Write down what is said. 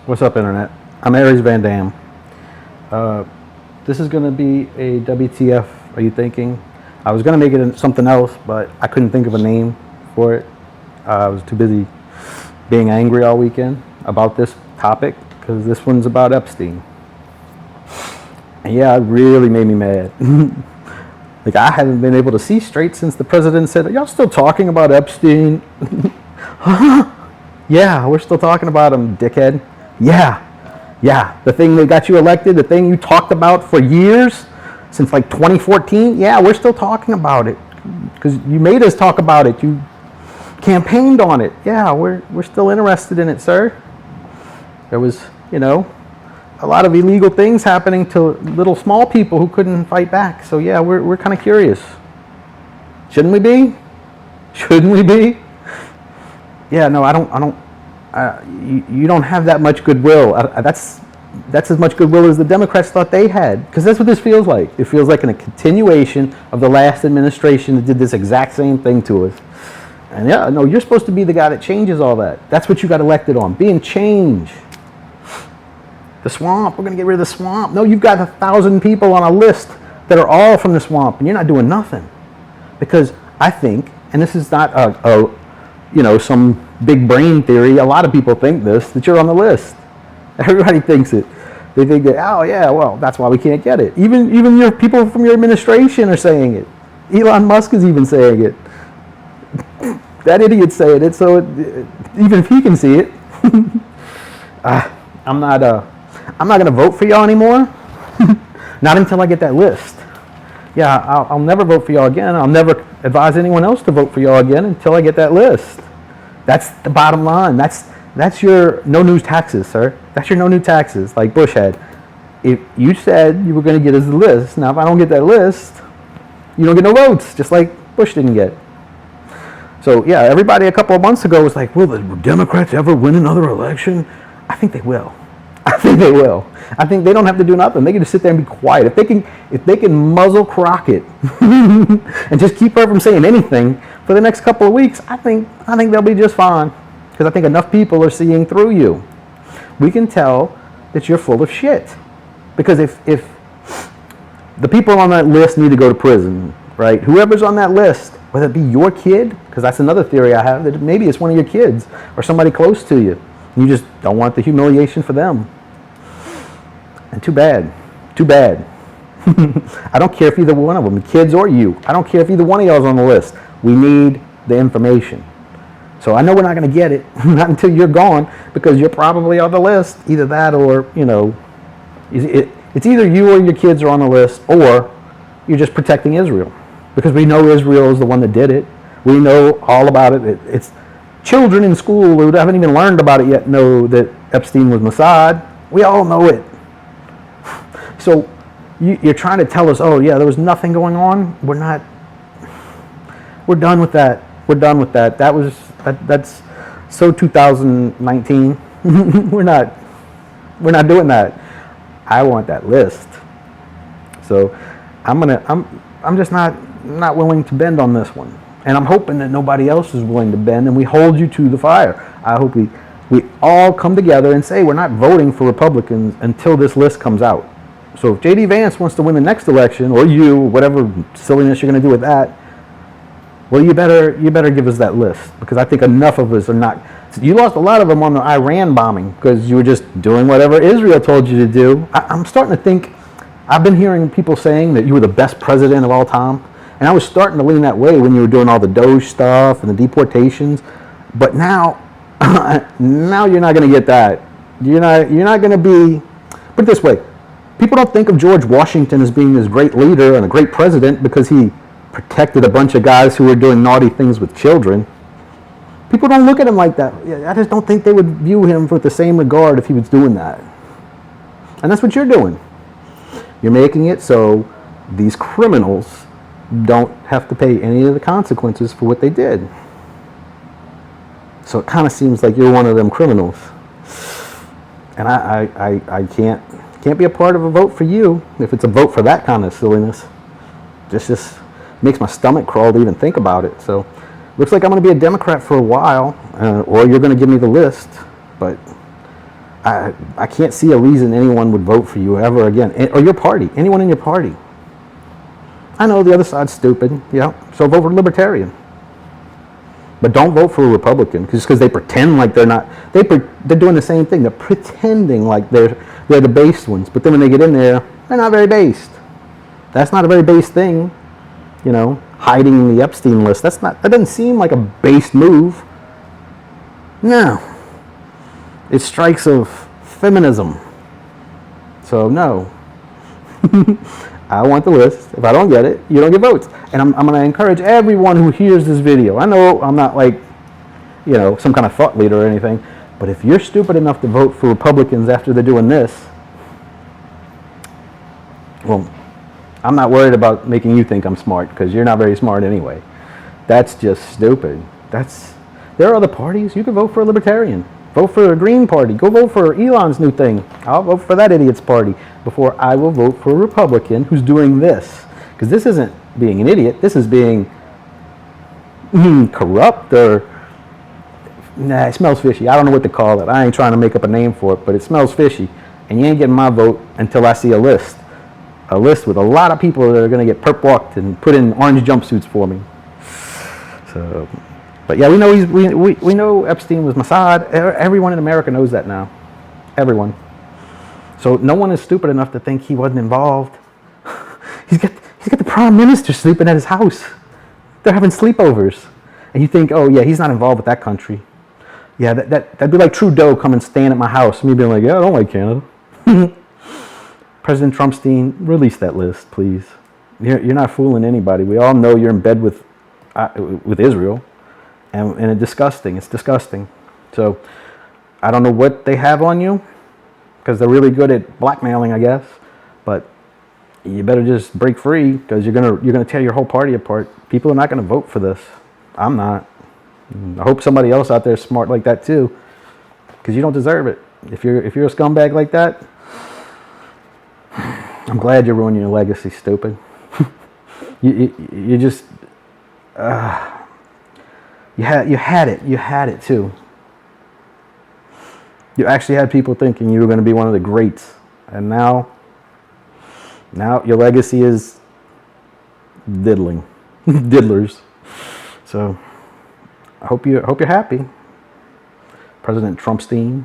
What's up, Internet? I'm Aries Van Dam. This is going to be a WTF, are you thinking? I was going to make it something else, but I couldn't think of a name for it. I was too busy being angry all weekend about this topic, because this one's about Epstein. And yeah, it really made me mad. Like, I haven't been able to see straight since the president said, y'all still talking about Epstein? Yeah, we're still talking about him, dickhead. Yeah, the thing that got you elected, the thing you talked about for years, since like 2014, yeah, we're still talking about it. Because you made us talk about it, you campaigned on it. Yeah, we're still interested in it, sir. There was, a lot of illegal things happening to little small people who couldn't fight back. So yeah, we're kind of curious. Shouldn't we be? Shouldn't we be? Yeah, no, you don't have that much goodwill. That's as much goodwill as the Democrats thought they had. Because that's what this feels like. It feels like a continuation of the last administration that did this exact same thing to us. And yeah, no, you're supposed to be the guy that changes all that. That's what you got elected on, being change. The swamp, we're going to get rid of the swamp. No, you've got 1,000 people on a list that are all from the swamp, and you're not doing nothing. Because I think, and this is not some big brain theory, a lot of people think this, that you're on the list. Everybody thinks it. They think that, oh yeah, well, that's why we can't get it. Even your people from your administration are saying it. Elon Musk is even saying it. That idiot's saying it, so even if he can see it. I'm not going to vote for y'all anymore. Not until I get that list. Yeah, I'll never vote for y'all again. I'll never advise anyone else to vote for y'all again until I get that list. That's the bottom line. That's your no new taxes, sir. That's your no new taxes, like Bush had. If you said you were going to get us the list, now if I don't get that list, you don't get no votes, just like Bush didn't get. So yeah, everybody a couple of months ago was like, will the Democrats ever win another election? I think they will. I think they will. I think they don't have to do nothing. They can just sit there and be quiet. If they can muzzle Crockett and just keep her from saying anything for the next couple of weeks, I think they'll be just fine. Because I think enough people are seeing through you. We can tell that you're full of shit. Because if the people on that list need to go to prison, right? Whoever's on that list, whether it be your kid, because that's another theory I have, that maybe it's one of your kids or somebody close to you. You just don't want the humiliation for them. And too bad. I don't care if either one of them, kids or you. I don't care if either one of y'all is on the list. We need the information. So I know we're not going to get it, not until you're gone, because you're probably on the list. Either that or, it's either you or your kids are on the list, or you're just protecting Israel. Because we know Israel is the one that did it. We know all about it. It's children in school who haven't even learned about it yet know that Epstein was Mossad. We all know it. So you're trying to tell us, oh yeah, there was nothing going on. We're not. We're done with that. We're done with that. That's so 2019. We're not doing that. I want that list. So I'm just not willing to bend on this one. And I'm hoping that nobody else is willing to bend, and we hold you to the fire. I hope we all come together and say we're not voting for Republicans until this list comes out. So if J.D. Vance wants to win the next election, or you, whatever silliness you're going to do with that, well, you better give us that list, because I think enough of us are not. You lost a lot of them on the Iran bombing because you were just doing whatever Israel told you to do. I'm starting to think, I've been hearing people saying that you were the best president of all time. And I was starting to lean that way when you were doing all the Doge stuff and the deportations. But now you're not going to get that. You're not going to be, put it this way, people don't think of George Washington as being this great leader and a great president because he protected a bunch of guys who were doing naughty things with children. People don't look at him like that. I just don't think they would view him with the same regard if he was doing that. And that's what you're doing. You're making it so these criminals don't have to pay any of the consequences for what they did. So it kind of seems like you're one of them criminals. And I can't be a part of a vote for you if it's a vote for that kind of silliness. This just makes my stomach crawl to even think about it. So looks like I'm going to be a Democrat for a while, or you're going to give me the list. But I can't see a reason anyone would vote for you ever again, or your party, anyone in your party. I know the other side's stupid, yeah, so vote for Libertarian. But don't vote for a Republican just because they pretend like they're not. They're doing the same thing. They're pretending like they're the based ones, but then when they get in there, they're not very based. That's not a very based thing, you know. Hiding the Epstein list. That doesn't seem like a based move. No. It strikes of feminism. So no. I want the list. If I don't get it, you don't get votes. And I'm going to encourage everyone who hears this video. I know I'm not like, you know, some kind of thought leader or anything, but if you're stupid enough to vote for Republicans after they're doing this, well, I'm not worried about making you think I'm smart, because you're not very smart anyway. That's just stupid. There are other parties. You can vote for a Libertarian. Vote for a Green Party. Go vote for Elon's new thing. I'll vote for that idiot's party before I will vote for a Republican who's doing this. Because this isn't being an idiot. This is being corrupt, or nah, it smells fishy. I don't know what to call it. I ain't trying to make up a name for it, but it smells fishy. And you ain't getting my vote until I see a list. A list with a lot of people that are going to get perp walked and put in orange jumpsuits for me. So, but yeah, we know we know Epstein was Mossad. Everyone in America knows that now. Everyone. So no one is stupid enough to think he wasn't involved. He's got the prime minister sleeping at his house. They're having sleepovers, and you think, oh yeah, he's not involved with that country. Yeah, that'd be like Trudeau coming staying at my house, me being like, yeah, I don't like Canada. President Trumpstein, release that list, please. You're not fooling anybody. We all know you're in bed with Israel, and it's disgusting. It's disgusting. So I don't know what they have on you, because they're really good at blackmailing, I guess. But you better just break free, because you're gonna tear your whole party apart. People are not gonna vote for this. I'm not. I hope somebody else out there is smart like that too, because you don't deserve it. If you're a scumbag like that, I'm glad you're ruining your legacy, stupid. you just you had it too. You actually had people thinking you were going to be one of the greats, and now your legacy is diddlers. So I hope you're happy, President Trumpstein.